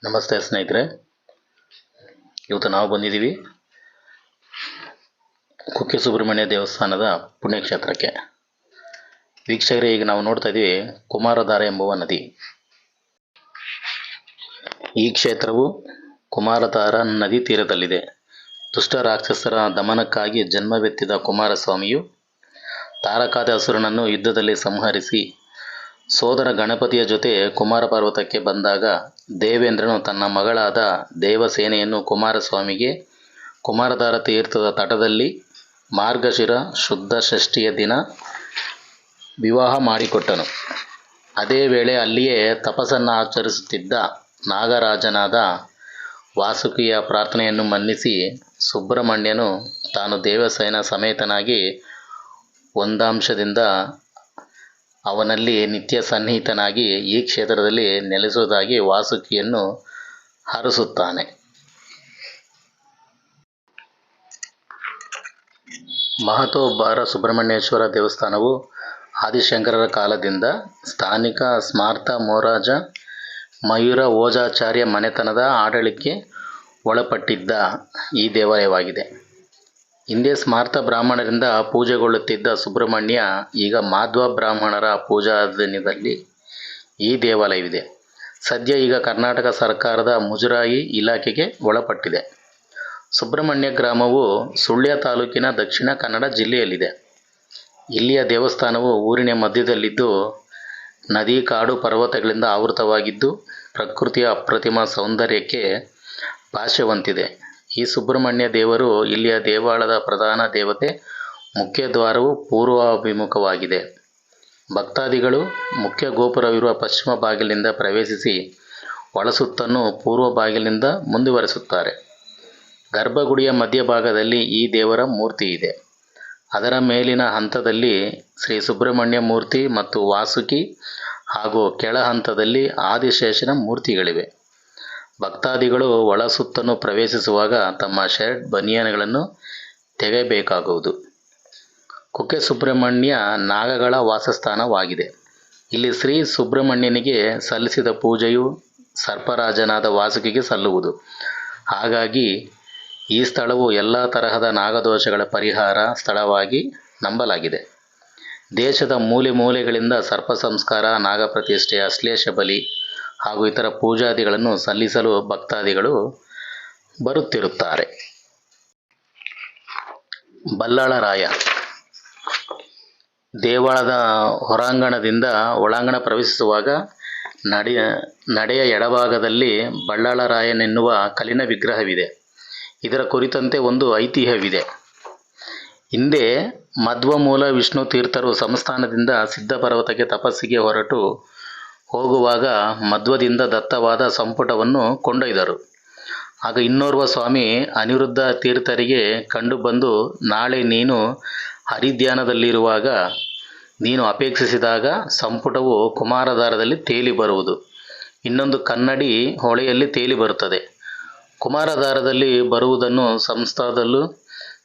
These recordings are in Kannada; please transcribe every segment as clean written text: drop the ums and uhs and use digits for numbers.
ನಮಸ್ತೆ ಸ್ನೇಹಿತರೆ, ಇವತ್ತು ನಾವು ಬಂದಿದ್ದೀವಿ ಕುಕ್ಕೆ ಸುಬ್ರಹ್ಮಣ್ಯ ದೇವಸ್ಥಾನದ ಪುಣ್ಯಕ್ಷೇತ್ರಕ್ಕೆ. ವೀಕ್ಷಕರೇ, ಈಗ ನಾವು ನೋಡ್ತಾ ಇದ್ದೀವಿ ಕುಮಾರಧಾರೆ ಎಂಬುವ ನದಿ. ಈ ಕ್ಷೇತ್ರವು ಕುಮಾರಧಾರಾ ನದಿ ತೀರದಲ್ಲಿದೆ. ದುಷ್ಟ ರಾಕ್ಷಸರ ದಮನಕ್ಕಾಗಿ ಜನ್ಮವೆತ್ತಿದ ಕುಮಾರಸ್ವಾಮಿಯು ತಾರಕಾಸುರನನ್ನು ಯುದ್ಧದಲ್ಲಿ ಸಂಹರಿಸಿ ಸೋದರ ಗಣಪತಿಯ ಜೊತೆ ಕುಮಾರ ಪರ್ವತಕ್ಕೆ ಬಂದಾಗ ದೇವೇಂದ್ರನು ತನ್ನ ಮಗಳಾದ ದೇವಸೇನೆಯನ್ನು ಕುಮಾರಸ್ವಾಮಿಗೆ ಕುಮಾರಧಾರ ತೀರ್ಥದ ತಟದಲ್ಲಿ ಮಾರ್ಗಶಿರ ಶುದ್ಧ ಷಷ್ಠಿಯ ದಿನ ವಿವಾಹ ಮಾಡಿಕೊಟ್ಟನು. ಅದೇ ವೇಳೆ ಅಲ್ಲಿಯೇ ತಪಸ್ಸನ್ನು ಆಚರಿಸುತ್ತಿದ್ದ ನಾಗರಾಜನಾದ ವಾಸುಕಿಯ ಪ್ರಾರ್ಥನೆಯನ್ನು ಮನ್ನಿಸಿ ಸುಬ್ರಹ್ಮಣ್ಯನು ತಾನು ದೇವಸೇನ ಸಮೇತನಾಗಿ ಒಂದಾಂಶದಿಂದ ಅವನಲ್ಲಿ ನಿತ್ಯ ಸನ್ನಿಹಿತನಾಗಿ ಈ ಕ್ಷೇತ್ರದಲ್ಲಿ ನೆಲೆಸುವುದಾಗಿ ವಾಸುಕಿಯನ್ನು ಹರಸುತ್ತಾನೆ. ಮಹತೋಬ್ಬಾರ ಸುಬ್ರಹ್ಮಣ್ಯೇಶ್ವರ ದೇವಸ್ಥಾನವು ಆದಿಶಂಕರರ ಕಾಲದಿಂದ ಸ್ಥಾನಿಕ ಸ್ಮಾರ್ತ ಮೋರಾಜ ಮಯೂರ ಓಜಾಚಾರ್ಯ ಮನೆತನದ ಆಡಳಿಕೆ ಒಳಪಟ್ಟಿದ್ದ ಈ ದೇವಾಲಯವಾಗಿದೆ. ಹಿಂದೆ ಸ್ಮಾರ್ತ ಬ್ರಾಹ್ಮಣರಿಂದ ಪೂಜೆಗೊಳ್ಳುತ್ತಿದ್ದ ಸುಬ್ರಹ್ಮಣ್ಯ ಈಗ ಮಾಧ್ವ ಬ್ರಾಹ್ಮಣರ ಪೂಜಾಧೀನದಲ್ಲಿ ಈ ದೇವಾಲಯವಿದೆ. ಸದ್ಯ ಈಗ ಕರ್ನಾಟಕ ಸರ್ಕಾರದ ಮುಜರಾಯಿ ಇಲಾಖೆಗೆ ಒಳಪಟ್ಟಿದೆ. ಸುಬ್ರಹ್ಮಣ್ಯ ಗ್ರಾಮವು ಸುಳ್ಯ ತಾಲೂಕಿನ ದಕ್ಷಿಣ ಕನ್ನಡ ಜಿಲ್ಲೆಯಲ್ಲಿದೆ. ಇಲ್ಲಿಯ ದೇವಸ್ಥಾನವು ಊರಿನ ಮಧ್ಯದಲ್ಲಿದ್ದು ನದಿ, ಕಾಡು, ಪರ್ವತಗಳಿಂದ ಆವೃತವಾಗಿದ್ದು ಪ್ರಕೃತಿಯ ಅಪ್ರತಿಮ ಸೌಂದರ್ಯಕ್ಕೆ ಭಾಷ್ಯವಂತಿದೆ. ಈ ಸುಬ್ರಹ್ಮಣ್ಯ ದೇವರು ಇಲ್ಲಿಯ ದೇವಾಲಯದ ಪ್ರಧಾನ ದೇವತೆ. ಮುಖ್ಯ ದ್ವಾರವು ಪೂರ್ವಾಭಿಮುಖವಾಗಿದೆ. ಭಕ್ತಾದಿಗಳು ಮುಖ್ಯ ಗೋಪುರವಿರುವ ಪಶ್ಚಿಮ ಬಾಗಿಲಿನಿಂದ ಪ್ರವೇಶಿಸಿ ಒಳಸುತ್ತನ್ನು ಪೂರ್ವ ಬಾಗಿಲಿನಿಂದ ಮುಂದುವರೆಸುತ್ತಾರೆ. ಗರ್ಭಗುಡಿಯ ಮಧ್ಯಭಾಗದಲ್ಲಿ ಈ ದೇವರ ಮೂರ್ತಿ ಇದೆ. ಅದರ ಮೇಲಿನ ಹಂತದಲ್ಲಿ ಶ್ರೀ ಸುಬ್ರಹ್ಮಣ್ಯ ಮೂರ್ತಿ ಮತ್ತು ವಾಸುಕಿ ಹಾಗೂ ಕೆಳ ಹಂತದಲ್ಲಿ ಆದಿಶೇಷನ ಮೂರ್ತಿಗಳಿವೆ. ಭಕ್ತಾದಿಗಳು ಒಳಸುತ್ತನ್ನು ಪ್ರವೇಶಿಸುವಾಗ ತಮ್ಮ ಶರ್ಟ್, ಬನಿಯನ್ಗಳನ್ನು ತೆಗೆಯಬೇಕಾಗುವುದು. ಕುಕ್ಕೆ ಸುಬ್ರಹ್ಮಣ್ಯ ನಾಗಗಳ ವಾಸಸ್ಥಾನವಾಗಿದೆ. ಇಲ್ಲಿ ಶ್ರೀ ಸುಬ್ರಹ್ಮಣ್ಯನಿಗೆ ಸಲ್ಲಿಸಿದ ಪೂಜೆಯು ಸರ್ಪರಾಜನಾದ ವಾಸುಕಿಗೆ ಸಲ್ಲುವುದು. ಹಾಗಾಗಿ ಈ ಸ್ಥಳವು ಎಲ್ಲ ತರಹದ ನಾಗದೋಷಗಳ ಪರಿಹಾರ ಸ್ಥಳವಾಗಿ ನಂಬಲಾಗಿದೆ. ದೇಶದ ಮೂಲೆ ಮೂಲೆಗಳಿಂದ ಸರ್ಪ ಸಂಸ್ಕಾರ, ನಾಗಪ್ರತಿಷ್ಠೆ, ಅಶ್ಲೇಷ ಬಲಿ ಹಾಗೂ ಇತರ ಪೂಜಾದಿಗಳನ್ನು ಸಲ್ಲಿಸಲು ಭಕ್ತಾದಿಗಳು ಬರುತ್ತಿರುತ್ತಾರೆ. ಬಲ್ಲಾಳರಾಯ ದೇವಾಲಯದ ಹೊರಾಂಗಣದಿಂದ ಒಳಾಂಗಣ ಪ್ರವೇಶಿಸುವಾಗ ನಡೆಯ ಎಡಭಾಗದಲ್ಲಿ ಬಲ್ಲಾಳರಾಯನೆನ್ನುವ ಕಲ್ಲಿನ ವಿಗ್ರಹವಿದೆ. ಇದರ ಕುರಿತಂತೆ ಒಂದು ಐತಿಹ್ಯವಿದೆ. ಹಿಂದೆ ಮಧ್ವಮೂಲ ವಿಷ್ಣು ತೀರ್ಥರು ಸಂಸ್ಥಾನದಿಂದ ಸಿದ್ಧಪರ್ವತಕ್ಕೆ ತಪಸ್ಸಿಗೆ ಹೊರಟು ಹೋಗುವಾಗ ಮಧ್ವದಿಂದ ದತ್ತವಾದ ಸಂಪುಟವನ್ನು ಕೊಂಡೊಯ್ದರು. ಆಗ ಇನ್ನೋರ್ವ ಸ್ವಾಮಿ ಅನಿರುದ್ಧ ತೀರ್ಥರಿಗೆ ಕಂಡುಬಂದು, ನಾಳೆ ನೀನು ಹರಿಧ್ಯಾನದಲ್ಲಿರುವಾಗ ನೀನು ಅಪೇಕ್ಷಿಸಿದಾಗ ಸಂಪುಟವು ಕುಮಾರಧಾರದಲ್ಲಿ ತೇಲಿ ಬರುವುದು. ಇನ್ನೊಂದು ಕನ್ನಡಿ ಹೊಳೆಯಲ್ಲಿ ತೇಲಿ ಬರುತ್ತದೆ. ಕುಮಾರಧಾರದಲ್ಲಿ ಬರುವುದನ್ನು ಸಂಸ್ಥಾನದಲ್ಲೂ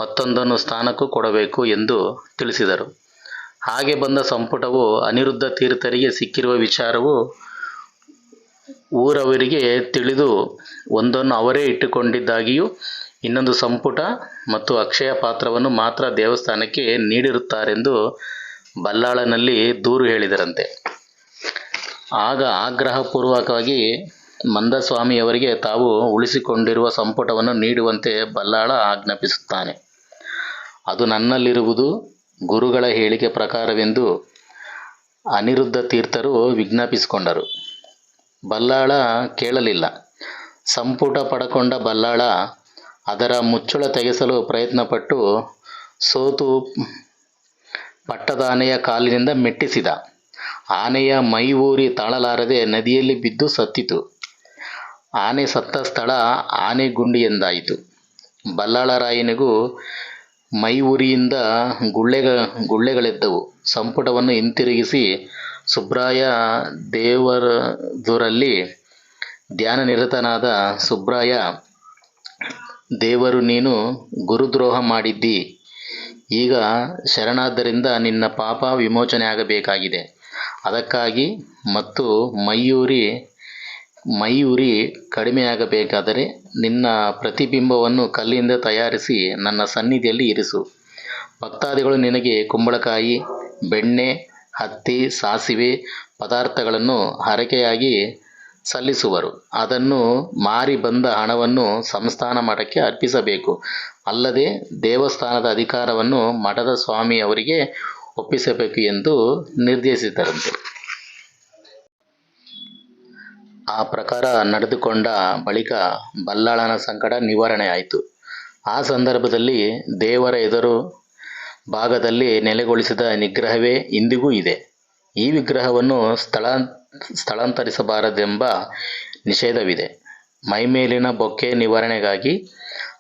ಮತ್ತೊಂದನ್ನು ಸ್ಥಾನಕ್ಕೂ ಕೊಡಬೇಕು ಎಂದು ತಿಳಿಸಿದರು. ಹಾಗೆ ಬಂದ ಸಂಪುಟವು ಅನಿರುದ್ಧ ತೀರ್ಥರಿಗೆ ಸಿಕ್ಕಿರುವ ವಿಚಾರವು ಊರವರಿಗೆ ತಿಳಿದು ಒಂದನ್ನು ಅವರೇ ಇಟ್ಟುಕೊಂಡಿದ್ದಾಗಿಯೂ ಇನ್ನೊಂದು ಸಂಪುಟ ಮತ್ತು ಅಕ್ಷಯ ಪಾತ್ರವನ್ನು ಮಾತ್ರ ದೇವಸ್ಥಾನಕ್ಕೆ ನೀಡಿರುತ್ತಾರೆಂದು ಬಲ್ಲಾಳನಲ್ಲಿ ದೂರು ಹೇಳಿದರಂತೆ. ಆಗ ಆಗ್ರಹಪೂರ್ವಕವಾಗಿ ಮಂದಸ್ವಾಮಿಯವರಿಗೆ ತಾವು ಉಳಿಸಿಕೊಂಡಿರುವ ಸಂಪುಟವನ್ನು ನೀಡುವಂತೆ ಬಲ್ಲಾಳ ಆಜ್ಞಾಪಿಸುತ್ತಾನೆ. ಅದು ನನ್ನಲ್ಲಿರುವುದು ಗುರುಗಳ ಹೇಳಿಕೆ ಪ್ರಕಾರವೆಂದು ಅನಿರುದ್ಧ ತೀರ್ಥರು ವಿಜ್ಞಾಪಿಸಿಕೊಂಡರು. ಬಲ್ಲಾಳ ಕೇಳಲಿಲ್ಲ. ಸಂಪುಟ ಪಡಕೊಂಡ ಬಲ್ಲಾಳ ಅದರ ಮುಚ್ಚಳ ತೆಗೆಸಲು ಪ್ರಯತ್ನಪಟ್ಟು ಸೋತು ಪಟ್ಟದಾನೆಯ ಕಾಲಿನಿಂದ ಮೆಟ್ಟಿಸಿದ. ಆನೆಯ ಮೈ ಊರಿ ತಾಳಲಾರದೆ ನದಿಯಲ್ಲಿ ಬಿದ್ದು ಸತ್ತಿತು. ಆನೆ ಸತ್ತ ಸ್ಥಳ ಆನೆಗುಂಡಿ ಬಲ್ಲಾಳರಾಯನಿಗೂ ಮೈ ಉರಿಯಿಂದ ಗುಳ್ಳೆಗಳೆದ್ದವು. ಸಂಪುಟವನ್ನು ಹಿಂತಿರುಗಿಸಿ ಸುಬ್ರಾಯ ದೇವರದುರಲ್ಲಿ ಧ್ಯಾನನಿರತನಾದ ಸುಬ್ರಾಯ ದೇವರು, ನೀನು ಗುರುದ್ರೋಹ ಮಾಡಿದ್ದಿ. ಈಗ ಶರಣಾದ್ದರಿಂದ ನಿನ್ನ ಪಾಪ ವಿಮೋಚನೆಯಾಗಬೇಕಾಗಿದೆ. ಅದಕ್ಕಾಗಿ ಮತ್ತು ಮೈಯೂರಿ ಮೈಯುರಿ ಕಡಿಮೆಯಾಗಬೇಕಾದರೆ ನಿನ್ನ ಪ್ರತಿಬಿಂಬವನ್ನು ಕಲ್ಲಿಂದ ತಯಾರಿಸಿ ನನ್ನ ಸನ್ನಿಧಿಯಲ್ಲಿ ಇರಿಸು. ಭಕ್ತಾದಿಗಳು ನಿನಗೆ ಕುಂಬಳಕಾಯಿ, ಬೆಣ್ಣೆ, ಹತ್ತಿ, ಸಾಸಿವೆ ಪದಾರ್ಥಗಳನ್ನು ಹರಕೆಯಾಗಿ ಸಲ್ಲಿಸುವರು. ಅದನ್ನು ಮಾರಿ ಬಂದ ಹಣವನ್ನು ಸಂಸ್ಥಾನ ಮಠಕ್ಕೆ ಅರ್ಪಿಸಬೇಕು. ಅಲ್ಲದೆ ದೇವಸ್ಥಾನದ ಅಧಿಕಾರವನ್ನು ಮಠದ ಸ್ವಾಮಿಯವರಿಗೆ ಒಪ್ಪಿಸಬೇಕು ಎಂದು ನಿರ್ದೇಶಿಸಿದರಂತೆ. ಆ ಪ್ರಕಾರ ನಡೆದುಕೊಂಡ ಬಳಿಕ ಬಲ್ಲಾಳನ ಸಂಕಟ ನಿವಾರಣೆಯಾಯಿತು. ಆ ಸಂದರ್ಭದಲ್ಲಿ ದೇವರ ಎದುರು ಭಾಗದಲ್ಲಿ ನೆಲೆಗೊಳಿಸಿದ ನಿಗ್ರಹವೇ ಇಂದಿಗೂ ಇದೆ. ಈ ವಿಗ್ರಹವನ್ನು ಸ್ಥಳಾಂತರಿಸಬಾರದೆಂಬ ನಿಷೇಧವಿದೆ. ಮೈಮೇಲಿನ ಬೊಕ್ಕೆ ನಿವಾರಣೆಗಾಗಿ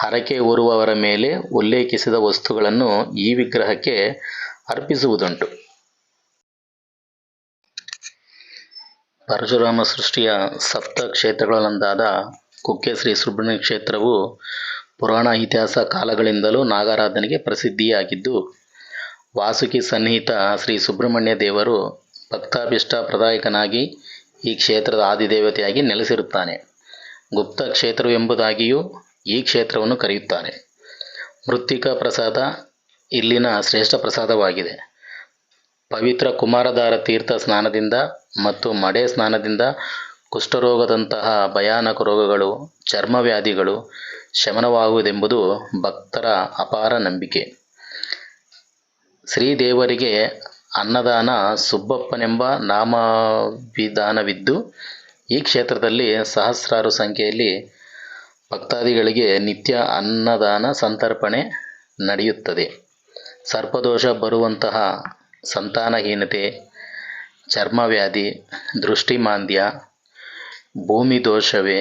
ಹರಕೆ ಹೊರುವವರ ಮೇಲೆ ಉಲ್ಲೇಖಿಸಿದ ವಸ್ತುಗಳನ್ನು ಈ ವಿಗ್ರಹಕ್ಕೆ ಅರ್ಪಿಸುವುದುಂಟು. ಪರಶುರಾಮ ಸೃಷ್ಟಿಯ ಸಪ್ತ ಕ್ಷೇತ್ರಗಳಲ್ಲೊಂದಾದ ಕುಕ್ಕೆ ಶ್ರೀ ಸುಬ್ರಹ್ಮಣ್ಯ ಕ್ಷೇತ್ರವು ಪುರಾಣ ಇತಿಹಾಸ ಕಾಲಗಳಿಂದಲೂ ನಾಗಾರಾಧನೆಗೆ ಪ್ರಸಿದ್ಧಿಯಾಗಿದ್ದು, ವಾಸುಕಿ ಸನ್ನಿಹಿತ ಶ್ರೀ ಸುಬ್ರಹ್ಮಣ್ಯ ದೇವರು ಭಕ್ತಾಭೀಷ್ಟ ಪ್ರದಾಯಕನಾಗಿ ಈ ಕ್ಷೇತ್ರದ ಆದಿದೇವತೆಯಾಗಿ ನೆಲೆಸಿರುತ್ತಾನೆ. ಗುಪ್ತ ಕ್ಷೇತ್ರವೆಂಬುದಾಗಿಯೂ ಈ ಕ್ಷೇತ್ರವನ್ನು ಕರೆಯುತ್ತಾರೆ. ಮೃತ್ತಿಕಾ ಪ್ರಸಾದ ಇಲ್ಲಿನ ಶ್ರೇಷ್ಠ ಪ್ರಸಾದವಾಗಿದೆ. ಪವಿತ್ರ ಕುಮಾರಧಾರ ತೀರ್ಥ ಸ್ನಾನದಿಂದ ಮತ್ತು ಮಡೆ ಸ್ನಾನದಿಂದ ಕುಷ್ಠರೋಗದಂತಹ ಭಯಾನಕ ರೋಗಗಳು, ಚರ್ಮವ್ಯಾಧಿಗಳು ಶಮನವಾಗುವುದೆಂಬುದು ಭಕ್ತರ ಅಪಾರ ನಂಬಿಕೆ. ಶ್ರೀದೇವರಿಗೆ ಅನ್ನದಾನ ಸುಬ್ಬಪ್ಪನೆಂಬ ನಾಮವಿಧಾನವಿದ್ದು, ಈ ಕ್ಷೇತ್ರದಲ್ಲಿ ಸಹಸ್ರಾರು ಸಂಖ್ಯೆಯಲ್ಲಿ ಭಕ್ತಾದಿಗಳಿಗೆ ನಿತ್ಯ ಅನ್ನದಾನ ಸಂತರ್ಪಣೆ ನಡೆಯುತ್ತದೆ. ಸರ್ಪದೋಷ ಬರುವಂತಹ ಸಂತಾನಹೀನತೆ, ಚರ್ಮವ್ಯಾಧಿ, ದೃಷ್ಟಿಮಾಂದ್ಯ, ಭೂಮಿದೋಷವೇ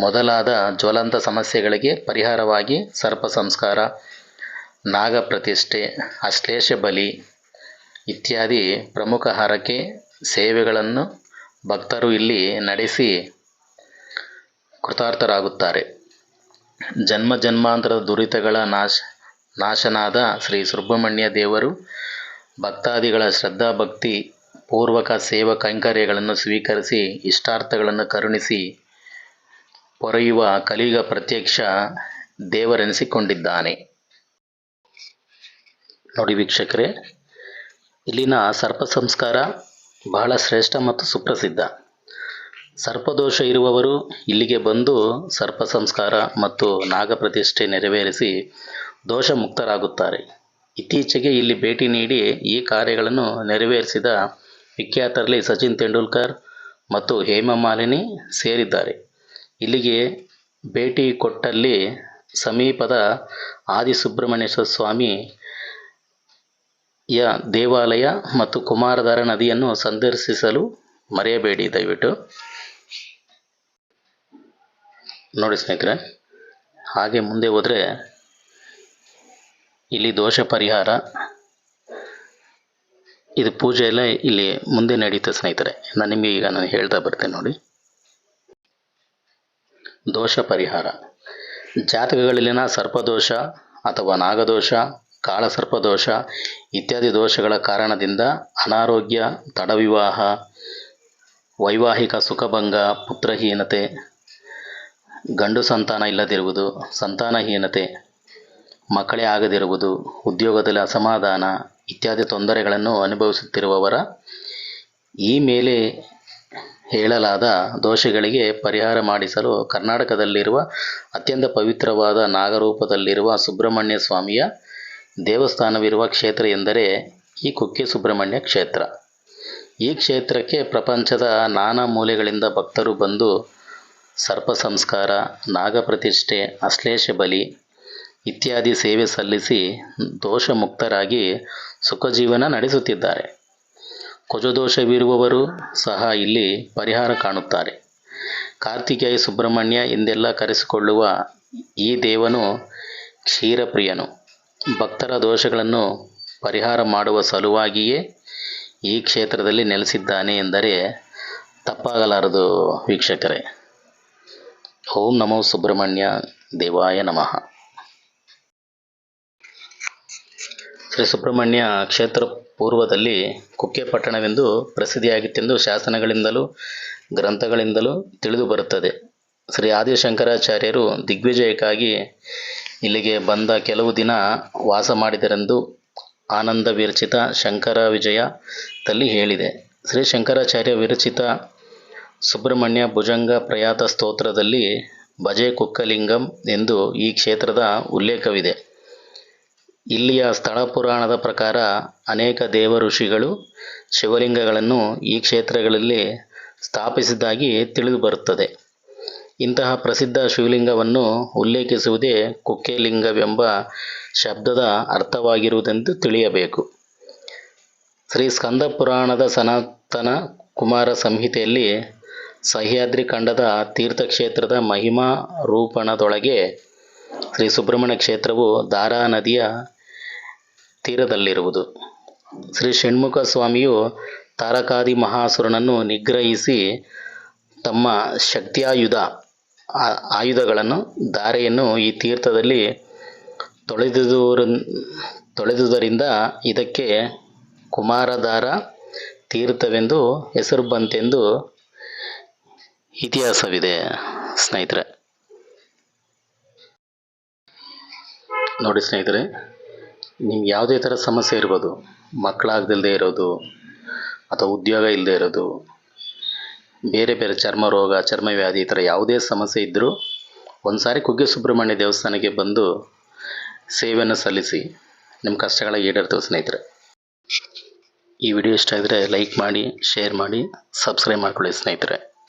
ಮೊದಲಾದ ಜ್ವಲಂತ ಸಮಸ್ಯೆಗಳಿಗೆ ಪರಿಹಾರವಾಗಿ ಸರ್ಪ ಸಂಸ್ಕಾರ, ನಾಗಪ್ರತಿಷ್ಠೆ, ಅಶ್ಲೇಷ ಬಲಿ ಇತ್ಯಾದಿ ಪ್ರಮುಖ ಹರಕೆ ಸೇವೆಗಳನ್ನು ಭಕ್ತರು ಇಲ್ಲಿ ನಡೆಸಿ ಕೃತಾರ್ಥರಾಗುತ್ತಾರೆ. ಜನ್ಮ ಜನ್ಮಾಂತರದ ದುರಿತಗಳ ನಾಶನಾದ ಶ್ರೀ ಸುಬ್ರಹ್ಮಣ್ಯ ದೇವರು ಭಕ್ತಾದಿಗಳ ಶ್ರದ್ಧಾಭಕ್ತಿ ಪೂರ್ವಕ ಸೇವಾ ಕೈಂಕರ್ಯಗಳನ್ನು ಸ್ವೀಕರಿಸಿ ಇಷ್ಟಾರ್ಥಗಳನ್ನು ಕರುಣಿಸಿ ಪೊರೆಯುವ ಕಲಿಯುಗ ಪ್ರತ್ಯಕ್ಷ ದೇವರೆನಿಸಿಕೊಂಡಿದ್ದಾನೆ. ನೋಡಿ ವೀಕ್ಷಕರೇ, ಇಲ್ಲಿನ ಸರ್ಪ ಸಂಸ್ಕಾರ ಬಹಳ ಶ್ರೇಷ್ಠ ಮತ್ತು ಸುಪ್ರಸಿದ್ಧ. ಸರ್ಪದೋಷ ಇರುವವರು ಇಲ್ಲಿಗೆ ಬಂದು ಸರ್ಪ ಸಂಸ್ಕಾರ ಮತ್ತು ನಾಗಪ್ರತಿಷ್ಠೆ ನೆರವೇರಿಸಿ ದೋಷ ಮುಕ್ತರಾಗುತ್ತಾರೆ. ಇತ್ತೀಚೆಗೆ ಇಲ್ಲಿ ಭೇಟಿ ನೀಡಿ ಈ ಕಾರ್ಯಗಳನ್ನು ನೆರವೇರಿಸಿದ ವಿಖ್ಯಾತರಲ್ಲಿ ಸಚಿನ್ ತೆಂಡೂಲ್ಕರ್ ಮತ್ತು ಹೇಮಮಾಲಿನಿ ಸೇರಿದ್ದಾರೆ. ಇಲ್ಲಿಗೆ ಭೇಟಿ ಕೊಟ್ಟಲ್ಲಿ ಸಮೀಪದ ಆದಿಸುಬ್ರಹ್ಮಣ್ಯೇಶ್ವರ ಸ್ವಾಮಿಯ ದೇವಾಲಯ ಮತ್ತು ಕುಮಾರಧಾರ ನದಿಯನ್ನು ಸಂದರ್ಶಿಸಲು ಮರೆಯಬೇಡಿ ದಯವಿಟ್ಟು. ನೋಡಿ ಸ್ನೇಹಿತರೆ, ಹಾಗೆ ಮುಂದೆ ಹೋದರೆ ಇಲ್ಲಿ ದೋಷ ಪರಿಹಾರ, ಇದು ಪೂಜೆ ಎಲ್ಲ ಇಲ್ಲಿ ಮುಂದೆ ನಡೀತದೆ ಸ್ನೇಹಿತರೆ. ನಾನು ಹೇಳ್ತಾ ಬರ್ತೇನೆ ನೋಡಿ. ದೋಷ ಪರಿಹಾರ: ಜಾತಕಗಳಲ್ಲಿನ ಸರ್ಪದೋಷ ಅಥವಾ ನಾಗದೋಷ, ಕಾಳಸರ್ಪದೋಷ ಇತ್ಯಾದಿ ದೋಷಗಳ ಕಾರಣದಿಂದ ಅನಾರೋಗ್ಯ, ತಡವಿವಾಹ, ವೈವಾಹಿಕ ಸುಖಭಂಗ, ಪುತ್ರಹೀನತೆ, ಗಂಡು ಸಂತಾನ ಇಲ್ಲದಿರುವುದು, ಸಂತಾನಹೀನತೆ, ಮಕ್ಕಳೇ ಆಗದಿರುವುದು, ಉದ್ಯೋಗದಲ್ಲಿ ಅಸಮಾಧಾನ ಇತ್ಯಾದಿ ತೊಂದರೆಗಳನ್ನು ಅನುಭವಿಸುತ್ತಿರುವವರ ಈ ಮೇಲೆ ಹೇಳಲಾದ ದೋಷಗಳಿಗೆ ಪರಿಹಾರ ಮಾಡಿಸಲು ಕರ್ನಾಟಕದಲ್ಲಿರುವ ಅತ್ಯಂತ ಪವಿತ್ರವಾದ ನಾಗರೂಪದಲ್ಲಿರುವ ಸುಬ್ರಹ್ಮಣ್ಯ ಸ್ವಾಮಿಯ ದೇವಸ್ಥಾನವಿರುವ ಕ್ಷೇತ್ರ ಎಂದರೆ ಈ ಕುಕ್ಕೆ ಸುಬ್ರಹ್ಮಣ್ಯ ಕ್ಷೇತ್ರ. ಈ ಕ್ಷೇತ್ರಕ್ಕೆ ಪ್ರಪಂಚದ ನಾನಾ ಮೂಲೆಗಳಿಂದ ಭಕ್ತರು ಬಂದು ಸರ್ಪ ಸಂಸ್ಕಾರ, ನಾಗಪ್ರತಿಷ್ಠೆ, ಅಶ್ಲೇಷ ಬಲಿ ಇತ್ಯಾದಿ ಸೇವೆ ಸಲ್ಲಿಸಿ ದೋಷ ಮುಕ್ತರಾಗಿ ಸುಖಜೀವನ ನಡೆಸುತ್ತಿದ್ದಾರೆ. ಕುಜದೋಷವಿರುವವರು ಸಹ ಇಲ್ಲಿ ಪರಿಹಾರ ಕಾಣುತ್ತಾರೆ. ಕಾರ್ತಿಕೇಯ ಸುಬ್ರಹ್ಮಣ್ಯ ಎಂದೆಲ್ಲ ಕರೆಸಿಕೊಳ್ಳುವ ಈ ದೇವನು ಕ್ಷೀರಪ್ರಿಯನು. ಭಕ್ತರ ದೋಷಗಳನ್ನು ಪರಿಹಾರ ಮಾಡುವ ಸಲುವಾಗಿಯೇ ಈ ಕ್ಷೇತ್ರದಲ್ಲಿ ನೆಲೆಸಿದ್ದಾನೆ ಎಂದರೆ ತಪ್ಪಾಗಲಾರದು ವೀಕ್ಷಕರೇ. ಓಂ ನಮೋ ಸುಬ್ರಹ್ಮಣ್ಯ ದೇವಾಯ ನಮಃ. ಶ್ರೀ ಸುಬ್ರಹ್ಮಣ್ಯ ಕ್ಷೇತ್ರ ಪೂರ್ವದಲ್ಲಿ ಕುಕ್ಕೆ ಪಟ್ಟಣವೆಂದು ಪ್ರಸಿದ್ಧಿಯಾಗಿತ್ತೆಂದು ಶಾಸನಗಳಿಂದಲೂ ಗ್ರಂಥಗಳಿಂದಲೂ ತಿಳಿದು ಬರುತ್ತದೆ. ಶ್ರೀ ಆದಿಶಂಕರಾಚಾರ್ಯರು ದಿಗ್ವಿಜಯಕ್ಕಾಗಿ ಇಲ್ಲಿಗೆ ಬಂದ ಕೆಲವು ದಿನ ವಾಸ ಮಾಡಿದರೆಂದು ಆನಂದ ವಿರಚಿತ ಶಂಕರ ವಿಜಯದಲ್ಲಿ ಹೇಳಿದೆ. ಶ್ರೀ ಶಂಕರಾಚಾರ್ಯ ವಿರಚಿತ ಸುಬ್ರಹ್ಮಣ್ಯ ಭುಜಂಗ ಪ್ರಯಾತ ಸ್ತೋತ್ರದಲ್ಲಿ ಭಜೆ ಕುಕ್ಕಲಿಂಗಂ ಎಂದು ಈ ಕ್ಷೇತ್ರದ ಉಲ್ಲೇಖವಿದೆ. ಇಲ್ಲಿಯ ಸ್ಥಳ ಪುರಾಣದ ಪ್ರಕಾರ ಅನೇಕ ದೇವ ಋಷಿಗಳು ಶಿವಲಿಂಗಗಳನ್ನು ಈ ಕ್ಷೇತ್ರಗಳಲ್ಲಿ ಸ್ಥಾಪಿಸಿದ್ದಾಗಿ ತಿಳಿದುಬರುತ್ತದೆ. ಇಂತಹ ಪ್ರಸಿದ್ಧ ಶಿವಲಿಂಗವನ್ನು ಉಲ್ಲೇಖಿಸುವುದೇ ಕುಕ್ಕೆಲಿಂಗವೆಂಬ ಶಬ್ದದ ಅರ್ಥವಾಗಿರುವುದೆಂದು ತಿಳಿಯಬೇಕು. ಶ್ರೀ ಸ್ಕಂದ ಪುರಾಣದ ಸನಾತನ ಕುಮಾರ ಸಂಹಿತೆಯಲ್ಲಿ ಸಹ್ಯಾದ್ರಿ ಖಂಡದ ತೀರ್ಥಕ್ಷೇತ್ರದ ಮಹಿಮಾ ರೂಪಣದೊಳಗೆ ಶ್ರೀ ಸುಬ್ರಹ್ಮಣ್ಯ ಕ್ಷೇತ್ರವು ದಾರಾ ನದಿಯ ತೀರದಲ್ಲಿರುವುದು. ಶ್ರೀ ಷಣ್ಮುಖ ಸ್ವಾಮಿಯು ತಾರಕಾದಿ ಮಹಾಸುರನನ್ನು ನಿಗ್ರಹಿಸಿ ತಮ್ಮ ಆಯುಧಗಳನ್ನು ಧಾರೆಯನ್ನು ಈ ತೀರ್ಥದಲ್ಲಿ ತೊಳೆದುದರಿಂದ ಇದಕ್ಕೆ ಕುಮಾರಧಾರ ತೀರ್ಥವೆಂದು ಹೆಸರು ಬಂತೆಂದು ಇತಿಹಾಸವಿದೆ. ಸ್ನೇಹಿತರೆ, ನೋಡಿ ಸ್ನೇಹಿತರೆ, ನಿಮ್ಗೆ ಯಾವುದೇ ಥರ ಸಮಸ್ಯೆ ಇರ್ಬೋದು, ಮಕ್ಕಳಾಗ್ದಿಲ್ಲದೆ ಇರೋದು ಅಥವಾ ಉದ್ಯೋಗ ಇಲ್ಲದೆ ಇರೋದು, ಬೇರೆ ಬೇರೆ ಚರ್ಮ ರೋಗ, ಚರ್ಮವ್ಯಾಧಿ, ಈ ಥರ ಯಾವುದೇ ಸಮಸ್ಯೆ ಇದ್ದರೂ ಒಂದು ಸಾರಿ ಕುಕ್ಕೆ ಸುಬ್ರಹ್ಮಣ್ಯ ದೇವಸ್ಥಾನಕ್ಕೆ ಬಂದು ಸೇವೆಯನ್ನು ಸಲ್ಲಿಸಿ ನಿಮ್ಮ ಕಷ್ಟಗಳ ಈಡೇರ್ತವೆ ಸ್ನೇಹಿತರೆ. ಈ ವಿಡಿಯೋ ಇಷ್ಟ ಆದರೆ ಲೈಕ್ ಮಾಡಿ, ಶೇರ್ ಮಾಡಿ, ಸಬ್ಸ್ಕ್ರೈಬ್ ಮಾಡ್ಕೊಳ್ಳಿ ಸ್ನೇಹಿತರೆ.